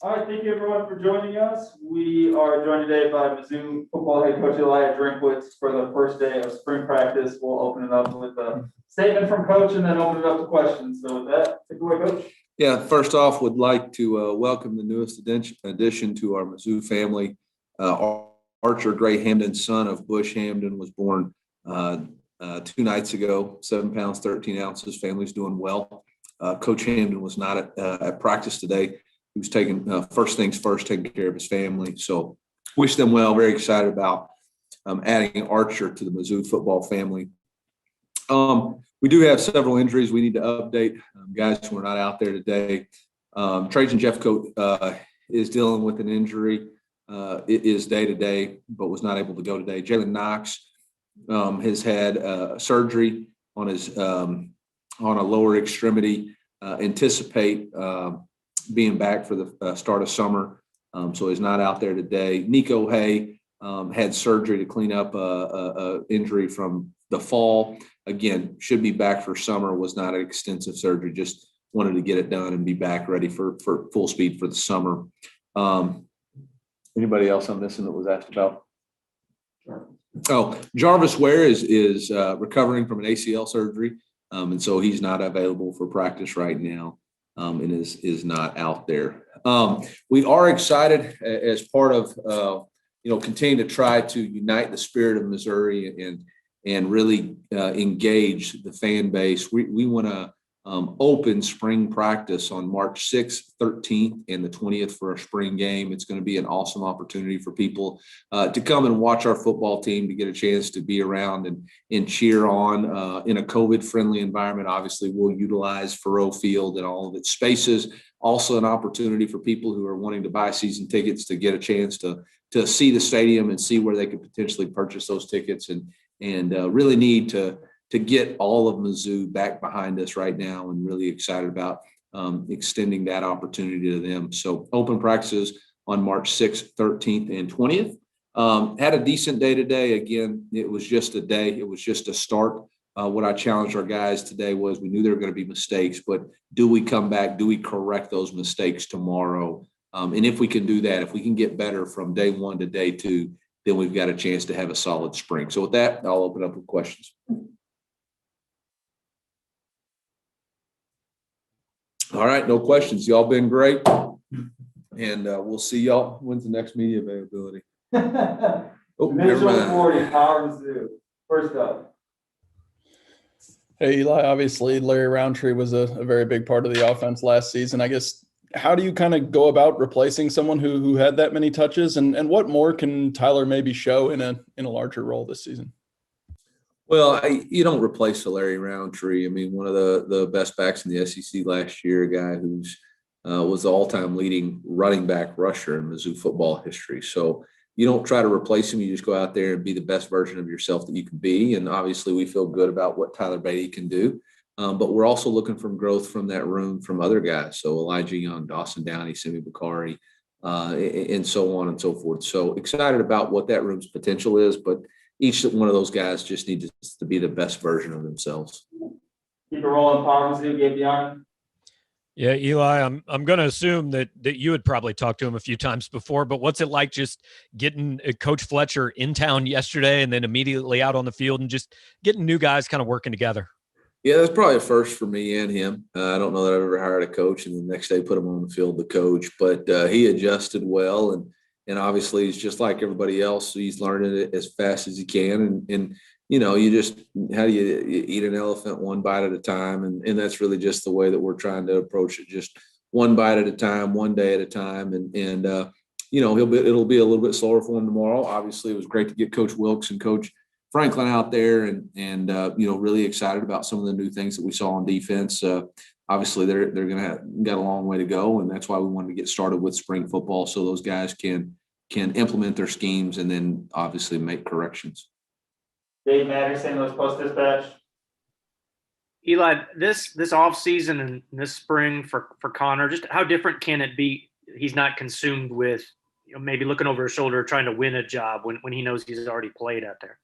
All right, thank you everyone for joining us. We are joined today by Mizzou football head coach Eli Drinkwitz for the first day of spring practice. We'll open it up with a statement from coach and then open it up to questions. So with that, take it away, coach. Yeah, first off, would like to welcome the newest addition to our Mizzou family. Archer Gray Hamden, son of Bush Hamden, was born 2 nights ago, 7 pounds, 13 ounces. Family's doing well. Coach Hamden was not at practice today. He was taking first things first, taking care of his family. So wish them well. Very excited about adding Archer to the Mizzou football family. We do have several injuries we need to update. Guys who are not out there today. Trajan Jeffcoat is dealing with an injury. It is day-to-day, but was not able to go today. Jalen Knox has had surgery on his on a lower extremity. Anticipate being back for the start of summer, so he's not out there today. Nico Hay had surgery to clean up a injury from the fall. Again, should be back for summer. Was not an extensive surgery. Just wanted to get it done and be back ready for full speed for the summer. Anybody else I'm missing that was asked about? Oh, Jarvis Ware is recovering from an ACL surgery, and so he's not available for practice right now, and is not out there. We are excited as part of continue to try to unite the spirit of Missouri and really engage the fan base. We want to open spring practice on March 6th, 13th, and the 20th for a spring game. It's going to be an awesome opportunity for people to come and watch our football team, to get a chance to be around and cheer on in a COVID-friendly environment. Obviously, we'll utilize Faroe Field and all of its spaces. Also an opportunity for people who are wanting to buy season tickets to get a chance to see the stadium and see where they could potentially purchase those tickets and really need to get all of Mizzou back behind us right now, and really excited about extending that opportunity to them. So open practices on March 6th, 13th, and 20th. Had a decent day today. Again, it was just a day. It was just a start. What I challenged our guys today was, we knew there were going to be mistakes, but do we come back? Do we correct those mistakes tomorrow? And if we can do that, if we can get better from day 1 to day 2, then we've got a chance to have a solid spring. So with that, I'll open up with questions. All right, no questions. Y'all been great. And we'll see y'all. When's the next media availability? Mizzou 40, Power Mizzou. First up. Hey, Eli, obviously Larry Roundtree was a very big part of the offense last season. I guess, how do you kind of go about replacing someone who had that many touches, and what more can Tyler maybe show in a larger role this season? Well, you don't replace Larry Roundtree. I mean, one of the best backs in the SEC last year, a guy who's was the all-time leading running back rusher in Mizzou football history. So you don't try to replace him. You just go out there and be the best version of yourself that you can be. And obviously, we feel good about what Tyler Beatty can do. But we're also looking for growth from that room from other guys. So Elijah Young, Dawson Downey, Simi Bakari, and so on and so forth. So excited about what that room's potential is, but each one of those guys just needs to be the best version of themselves. Keep it rolling, Power Mizzou, Gabe Young. Yeah, Eli, I'm going to assume that you had probably talked to him a few times before, but what's it like just getting Coach Fletcher in town yesterday and then immediately out on the field and just getting new guys kind of working together? Yeah, that's probably a first for me and him. I don't know that I've ever hired a coach and the next day put him on the field to coach, but he adjusted well, and obviously he's just like everybody else. So he's learning it as fast as he can, and you just, how do you eat an elephant one bite at a time, and that's really just the way that we're trying to approach it, just one bite at a time, one day at a time, and it'll be a little bit slower for him tomorrow. Obviously, it was great to get Coach Wilkes and Coach Franklin out there, and really excited about some of the new things that we saw on defense. Obviously, they're got a long way to go, and that's why we wanted to get started with spring football, so those guys can implement their schemes and then obviously make corrections. Dave Maddox, St. Louis Post-Dispatch. Eli, this off season and this spring for Connor, just how different can it be? He's not consumed with maybe looking over his shoulder trying to win a job when he knows he's already played out there.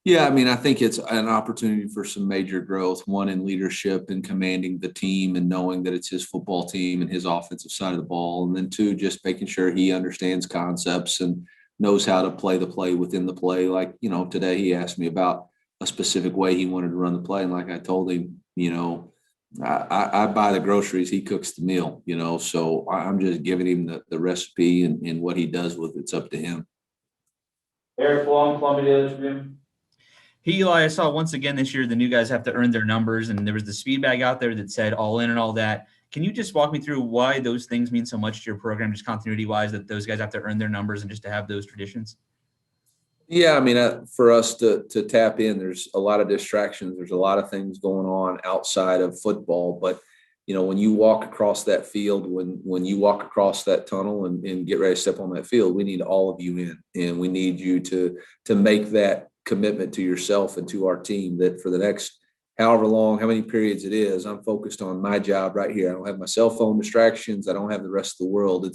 Yeah, I mean, I think it's an opportunity for some major growth, one in leadership and commanding the team and knowing that it's his football team and his offensive side of the ball. And then two, just making sure he understands concepts and knows how to play the play within the play. Like, today he asked me about a specific way he wanted to run the play. And like I told him, I buy the groceries, he cooks the meal, so I'm just giving him the recipe and what he does with it's up to him. Eric Long, Columbia Daily Tribune. Hey, Eli, I saw once again this year the new guys have to earn their numbers, and there was the speed bag out there that said all in and all that. Can you just walk me through why those things mean so much to your program, just continuity-wise, that those guys have to earn their numbers and just to have those traditions? Yeah, I mean, for us to tap in, there's a lot of distractions. There's a lot of things going on outside of football. But, when you walk across that field, when you walk across that tunnel and get ready to step on that field, we need all of you in, and we need you to make that commitment to yourself and to our team that for the next however long, how many periods it is, I'm focused on my job right here. I don't have my cell phone distractions. I don't have the rest of the world.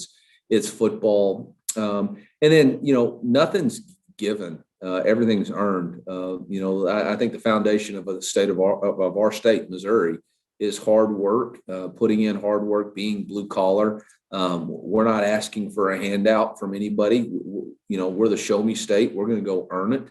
It's football. And then, nothing's given. Everything's earned. I think the foundation of the state of our state, Missouri, is hard work, putting in hard work, being blue collar. We're not asking for a handout from anybody. We're the show me state. We're going to go earn it.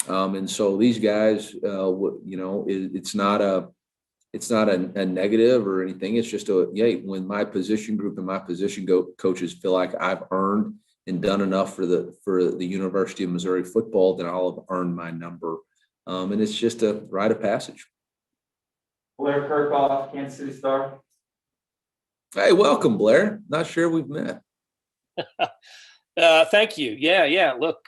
And so these guys, it's not a negative or anything. It's just when my position group and my position coaches feel like I've earned and done enough for the University of Missouri football, then I'll have earned my number. And it's just a rite of passage. Blair Kirkhoff, Kansas City Star. Hey, welcome, Blair. Not sure we've met. Thank you. Yeah. Look,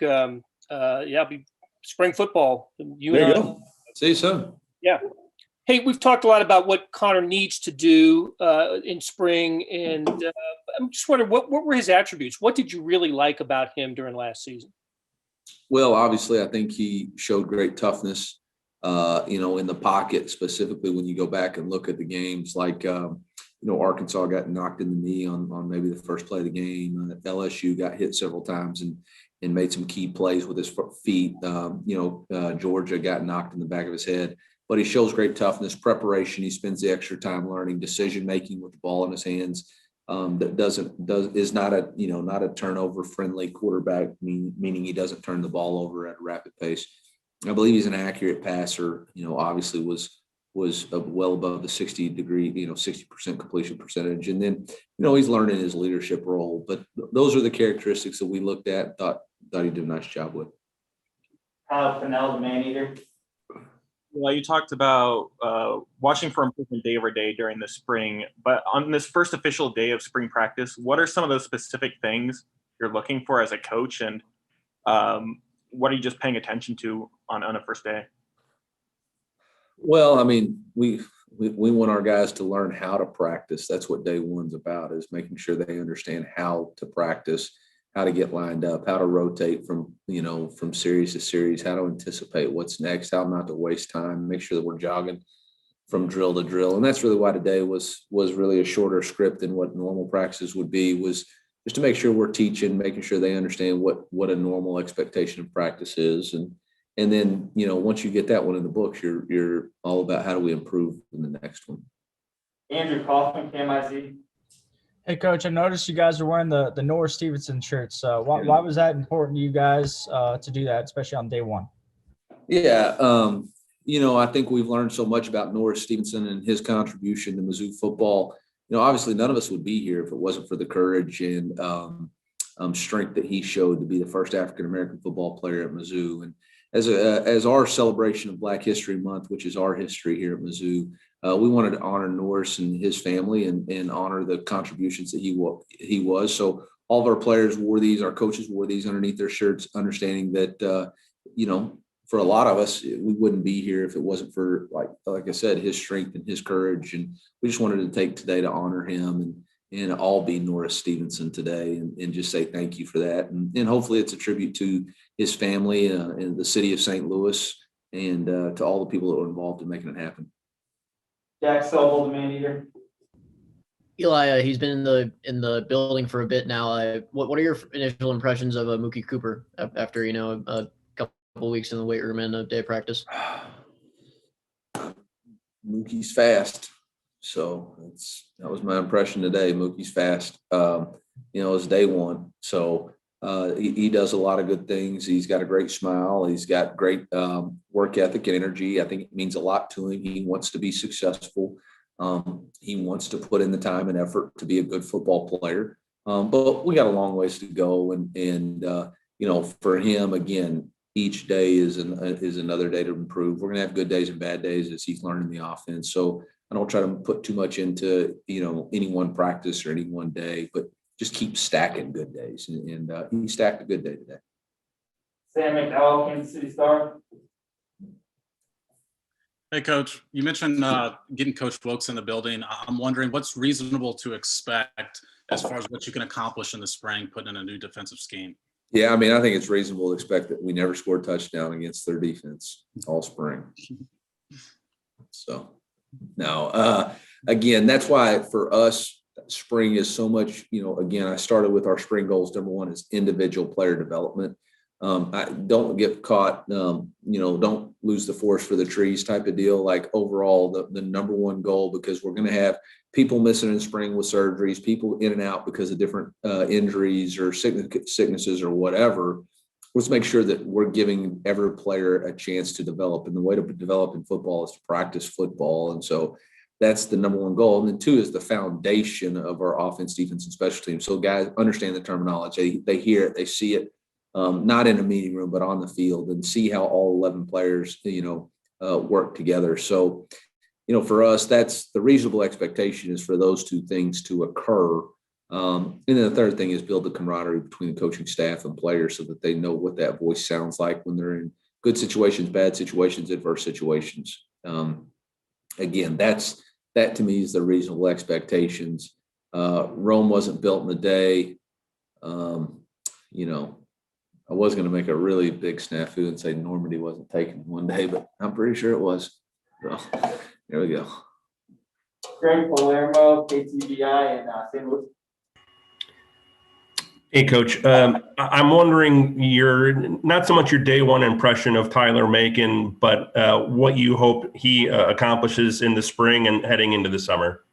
spring football. There you go. See you soon. Yeah. Hey, we've talked a lot about what Connor needs to do in spring, and I'm just wondering what were his attributes? What did you really like about him during last season? Well, obviously, I think he showed great toughness, in the pocket, specifically when you go back and look at the games like, Arkansas got knocked in the knee on maybe the first play of the game. LSU got hit several times and made some key plays with his feet. Georgia got knocked in the back of his head. But he shows great toughness, preparation. He spends the extra time learning, decision-making with the ball in his hands. Is not a turnover-friendly quarterback, meaning he doesn't turn the ball over at a rapid pace. I believe he's an accurate passer. Obviously was well above the 60% completion percentage. And then, he's learning his leadership role. But those are the characteristics that we looked at. Thought he did a nice job with. Kyle Fennell, the man eater. Well, you talked about watching for improvement day over day during the spring, but on this first official day of spring practice, what are some of those specific things you're looking for as a coach, and what are you just paying attention to on a first day? Well, I mean, we want our guys to learn how to practice. That's what day one's about, is making sure they understand how to practice, how to get lined up, how to rotate from series to series, how to anticipate what's next, how not to waste time, make sure that we're jogging from drill to drill. And that's really why today was really a shorter script than what normal practices would be, was just to make sure we're teaching, making sure they understand what a normal expectation of practice is. And then, once you get that one in the books, you're all about how do we improve in the next one. Andrew Kaufman, KMIZ. Hey, Coach, I noticed you guys are wearing the Norris Stevenson shirts. Why was that important to you guys to do that, especially on day one? Yeah, I think we've learned so much about Norris Stevenson and his contribution to Mizzou football. Obviously none of us would be here if it wasn't for the courage and strength that he showed to be the first African-American football player at Mizzou. And as our celebration of Black History Month, which is our history here at Mizzou, we wanted to honor Norris and his family and honor the contributions that he was. So all of our players wore these, our coaches wore these underneath their shirts, understanding that, for a lot of us, we wouldn't be here if it wasn't for, like I said, his strength and his courage. And we just wanted to take today to honor him and all be Norris Stevenson today and just say thank you for that. And hopefully it's a tribute to his family and the city of St. Louis and to all the people that were involved in making it happen. Jack Sobel, the man eater. Eli, he's been in the building for a bit now. What are your initial impressions of Mookie Cooper after a couple couple weeks in the weight room and a day of practice? Mookie's fast. So that was my impression today. Mookie's fast. It's day one. So he does a lot of good things. He's got a great smile. He's got great work ethic and energy. I think it means a lot to him. He wants to be successful. He wants to put in the time and effort to be a good football player. But we got a long ways to go. And for him, again, each day is another day to improve. We're going to have good days and bad days as he's learning the offense. So I don't try to put too much into, any one practice or any one day, but just keep stacking good days. And he stacked a good day today. Sam McDowell, Kansas City Star. Hey, Coach, you mentioned getting Coach Wilkes in the building. I'm wondering what's reasonable to expect as far as what you can accomplish in the spring, putting in a new defensive scheme. Yeah, I think it's reasonable to expect that we never scored a touchdown against their defense all spring. So, no, again, that's why for us, spring is so much, again, I started with our spring goals. Number one is individual player development. I don't get caught, don't lose the forest for the trees type of deal. Like overall, the number one goal, because we're going to have people missing in spring with surgeries, people in and out because of different injuries or sicknesses or whatever. Let's make sure that we're giving every player a chance to develop. And the way to develop in football is to practice football. And so that's the number one goal. And then two is the foundation of our offense, defense, and special teams. So guys understand the terminology. They hear it, they see it. Not in a meeting room, but on the field, and see how all 11 players, work together. So, for us, that's the reasonable expectation is for those two things to occur. And then the third thing is build the camaraderie between the coaching staff and players so that they know what that voice sounds like when they're in good situations, bad situations, adverse situations. Again, that to me is the reasonable expectations. Rome wasn't built in a day. I was going to make a really big snafu and say Normandy wasn't taken one day, but I'm pretty sure it was. So there we go. Greg Palermo, KTVI in St. Louis. Hey, Coach. I'm wondering not so much your day one impression of Tyler Macon, but what you hope he accomplishes in the spring and heading into the summer.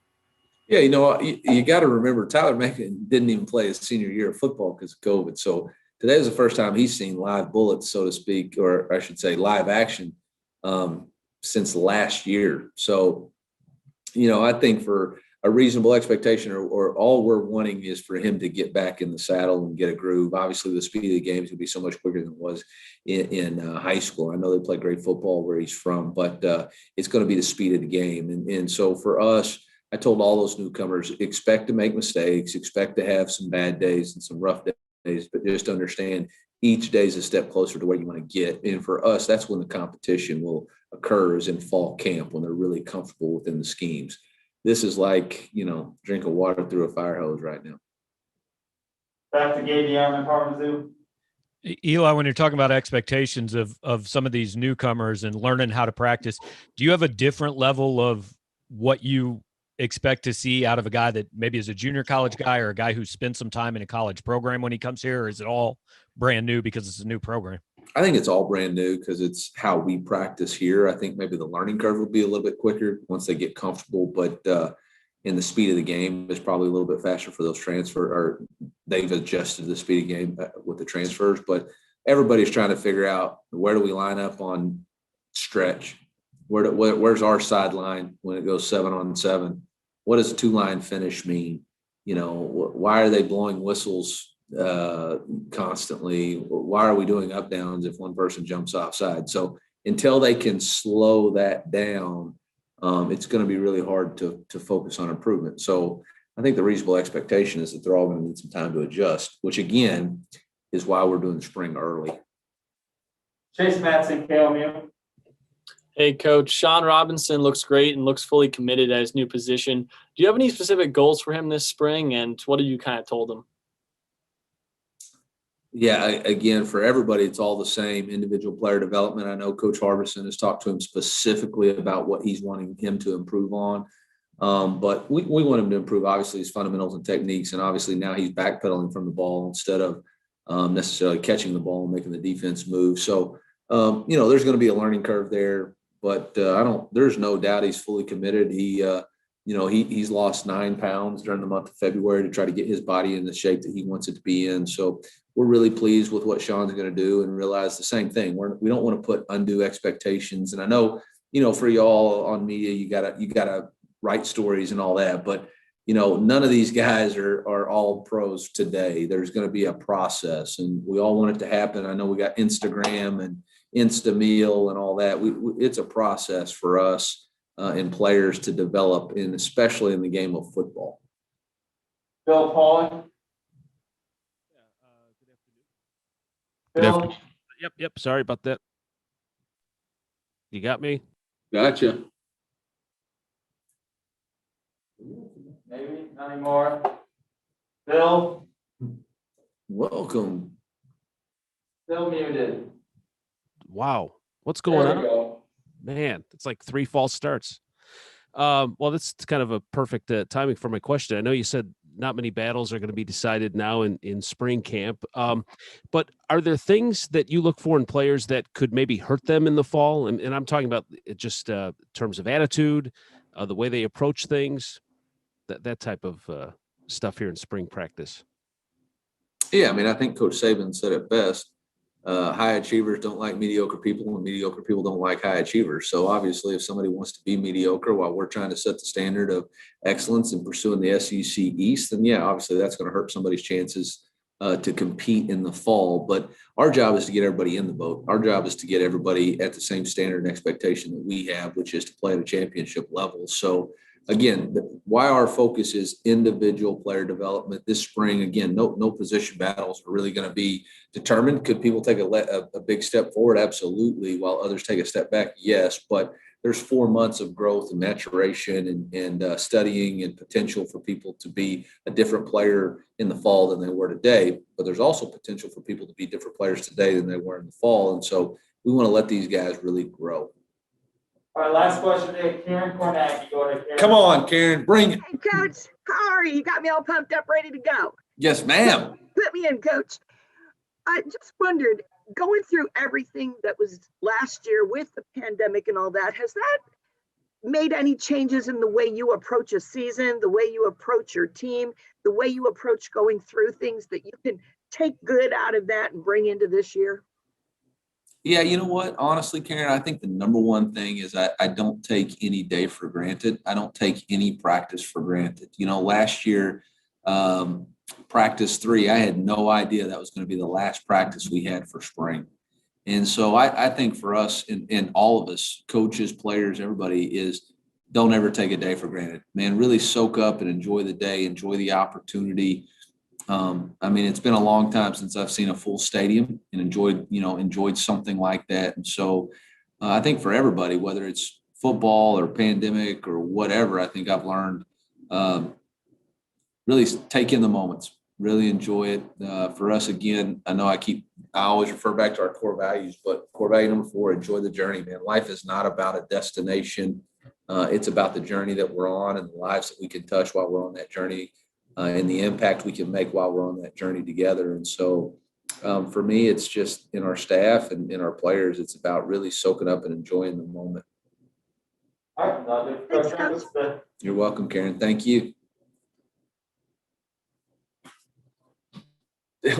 Yeah, you got to remember Tyler Macon didn't even play his senior year of football because of COVID. So today was the first time he's seen live bullets, so to speak, or I should say live action since last year. So, I think for a reasonable expectation or all we're wanting is for him to get back in the saddle and get a groove. Obviously, the speed of the game is going to be so much quicker than it was in high school. I know they play great football where he's from, but it's going to be the speed of the game. And so for us, I told all those newcomers, expect to make mistakes, expect to have some bad days and some rough days, but just understand each day is a step closer to where you want to get. And for us, that's when the competition will occur is in fall camp when they're really comfortable within the schemes. This is like, drinking water through a fire hose right now. Back to Gabe Young and Mizzou. Eli, when you're talking about expectations of some of these newcomers and learning how to practice, do you have a different level of what you expect to see out of a guy that maybe is a junior college guy or a guy who spent some time in a college program when he comes here, or is it all brand new because it's a new program? I think it's all brand new because it's how we practice here. I think maybe the learning curve will be a little bit quicker once they get comfortable, but in the speed of the game is probably a little bit faster for those transfer, or they've adjusted the speed of game with the transfers, but everybody's trying to figure out where do we line up on stretch? Where's our sideline when it goes 7-on-7? What does a two-line finish mean? Why are they blowing whistles constantly? Why are we doing up downs if one person jumps offside? So until they can slow that down, it's going to be really hard to focus on improvement. So I think the reasonable expectation is that they're all going to need some time to adjust, which again is why we're doing spring early. Chase Matson, KLMU. Hey, Coach. Sean Robinson looks great and looks fully committed at his new position. Do you have any specific goals for him this spring, and what have you kind of told him? Yeah, again, for everybody, it's all the same individual player development. I know Coach Harbison has talked to him specifically about what he's wanting him to improve on. But we want him to improve, obviously, his fundamentals and techniques. And obviously now he's backpedaling from the ball instead of necessarily catching the ball and making the defense move. So there's going to be a learning curve there, but there's no doubt he's fully committed. He's lost 9 pounds during the month of February to try to get his body in the shape that he wants it to be in. So we're really pleased with what Sean's going to do, and realize the same thing. We don't want to put undue expectations. And I know, for y'all on media, you gotta write stories and all that, but none of these guys are all pros today. There's going to be a process, and we all want it to happen. I know we got Instagram and Insta meal and all that. It's a process for us and players to develop, and especially in the game of football. Bill Pauling. Good afternoon. Yep. Sorry about that. You got me? Gotcha. Maybe not anymore. Bill. Welcome. Still muted. Wow. What's going There we on? go. Man, it's like 3 false starts. Well, that's kind of a perfect timing for my question. I know you said not many battles are going to be decided now in spring camp. But are there things that you look for in players that could maybe hurt them in the fall? And I'm talking about just in terms of attitude, the way they approach things, that type of stuff here in spring practice. Yeah, I think Coach Saban said it best. High achievers don't like mediocre people, and mediocre people don't like high achievers. So obviously, if somebody wants to be mediocre while we're trying to set the standard of excellence and pursuing the SEC East, then yeah, obviously that's going to hurt somebody's chances to compete in the fall. But our job is to get everybody in the boat. Our job is to get everybody at the same standard and expectation that we have, which is to play at a championship level. So again, why our focus is individual player development this spring. Again, no position battles are really going to be determined. Could people take a big step forward? Absolutely. While others take a step back? Yes. But there's 4 months of growth and maturation and studying and potential for people to be a different player in the fall than they were today. But there's also potential for people to be different players today than they were in the fall. And so we want to let these guys really grow. All right, last question today. Karen Kornacki. Go ahead, Karen. Come on, Karen, bring it. Hey, Coach, how are you? You got me all pumped up, ready to go. Yes, ma'am. Put me in, Coach. I just wondered, going through everything that was last year with the pandemic and all that, has that made any changes in the way you approach a season, the way you approach your team, the way you approach going through things that you can take good out of that and bring into this year? Yeah, you know what? Honestly, Karen, I think the number one thing is I don't take any day for granted. I don't take any practice for granted. Last year, practice 3, I had no idea that was going to be the last practice we had for spring. And so I think for us and all of us, coaches, players, everybody, is don't ever take a day for granted. Man, really soak up and enjoy the day, enjoy the opportunity. It's been a long time since I've seen a full stadium and enjoyed something like that. And so I think for everybody, whether it's football or pandemic or whatever, I think I've learned really take in the moments, really enjoy it. For us, again, I know I always refer back to our core values, but core value number 4, enjoy the journey, man. Life is not about a destination. It's about the journey that we're on and the lives that we can touch while we're on that journey. And the impact we can make while we're on that journey together. And so for me, it's just in our staff and in our players, it's about really soaking up and enjoying the moment. All right, You're welcome, Karen. Thank you.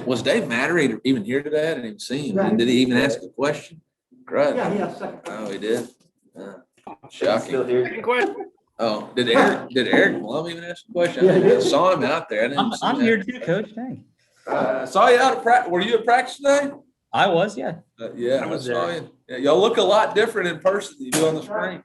Was Dave Mattery even here today? I didn't even see him. Yeah, Did he even ask a question? Great. Yeah, he has a second. Oh, he did? Shocking. Still here. Second question. Oh, did Eric Blum even ask a question? Yeah, I saw him out there. I'm here too, Coach. Dang. Saw you out of practice. Were you at practice today? I was, yeah. Yeah, I saw you. Yeah, y'all look a lot different in person than you do on the screen.